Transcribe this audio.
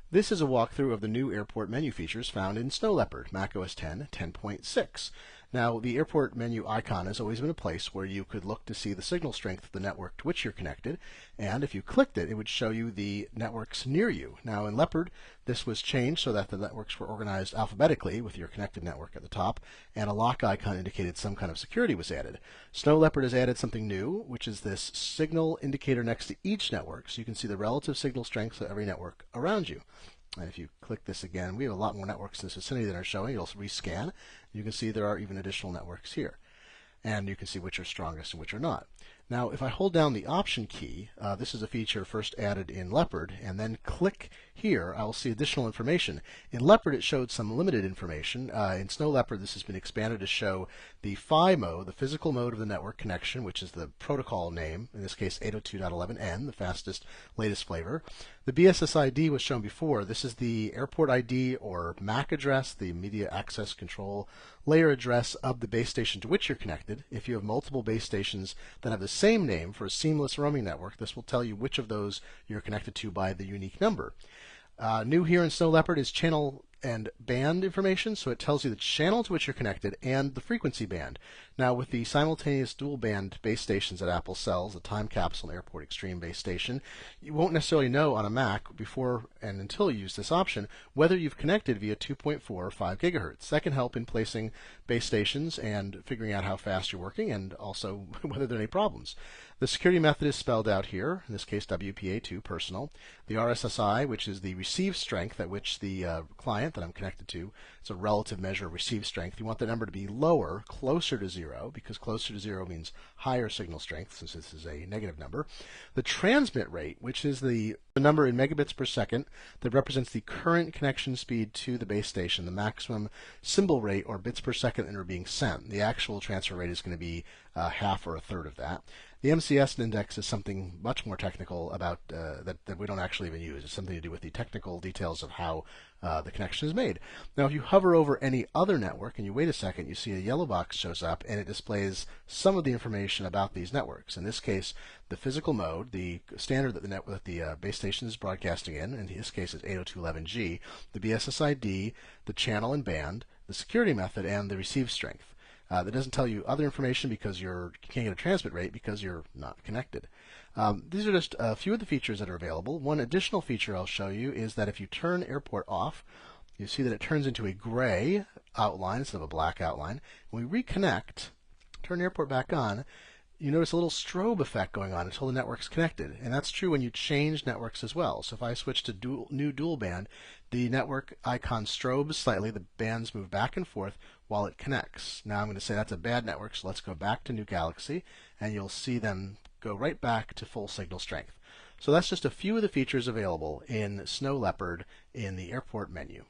This is a walkthrough of the new AirPort menu features found in Snow Leopard, macOS 10 10.6. Now, the AirPort menu icon has always been a place where you could look to see the signal strength of the network to which you're connected, and if you clicked it, it would show you the networks near you. Now, in Leopard, this was changed so that the networks were organized alphabetically with your connected network at the top, and a lock icon indicated some kind of security was added. Snow Leopard has added something new, which is this signal indicator next to each network, so you can see the relative signal strength of every network around you. And if you click this again, we have a lot more networks in this vicinity than are showing. You'll rescan. You can see there are even additional networks here. And you can see which are strongest and which are not. Now, if I hold down the Option key, this is a feature first added in Leopard, and then click here, I will see additional information. In Leopard, it showed some limited information. In Snow Leopard, this has been expanded to show the PHY mode, the physical mode of the network connection, which is the protocol name, in this case 802.11n, the fastest, latest flavor. The BSSID was shown before. This is the AirPort ID or MAC address, the Media Access Control Layer address of the base station to which you're connected. If you have multiple base stations that have the same name for a seamless roaming network, this will tell you which of those you're connected to by the unique number. New here in Snow Leopard is channel and band information, so it tells you the channel to which you're connected and the frequency band. Now, with the simultaneous dual band base stations that Apple sells, the Time Capsule and AirPort Extreme base station, you won't necessarily know on a Mac before and until you use this option whether you've connected via 2.4 or 5 gigahertz. That can help in placing base stations and figuring out how fast you're working, and also whether there are any problems. The security method is spelled out here, in this case WPA2 personal. The Rssi, which is the receive strength at which the client that I'm connected to, it's a relative measure of receive strength. You want the number to be lower, closer to 0, because closer to 0 means higher signal strength, since this is a negative number. The transmit rate, which is the number in megabits per second that represents the current connection speed to the base station, the maximum symbol rate or bits per second that are being sent. The actual transfer rate is going to be half or a third of that. The MCS index is something much more technical about that we don't actually even use. It's something to do with the technical details of how the connection is made. Now, if you hover over any other network and you wait a second, you see a yellow box shows up and it displays some of the information about these networks. In this case, the physical mode, the standard that the base station is broadcasting in this case it's 802.11g, the BSSID, the channel and band, the security method, and the receive strength. That doesn't tell you other information because you can't get a transmit rate because you're not connected. These are just a few of the features that are available. One additional feature I'll show you is that if you turn AirPort off, you see that it turns into a gray outline instead of a black outline. When we reconnect, turn AirPort back on, you notice a little strobe effect going on until the network's connected. And that's true when you change networks as well. So if I switch to new dual band, the network icon strobes slightly, the bands move back and forth while it connects. Now I'm going to say that's a bad network, so let's go back to New Galaxy, and you'll see them go right back to full signal strength. So that's just a few of the features available in Snow Leopard in the AirPort menu.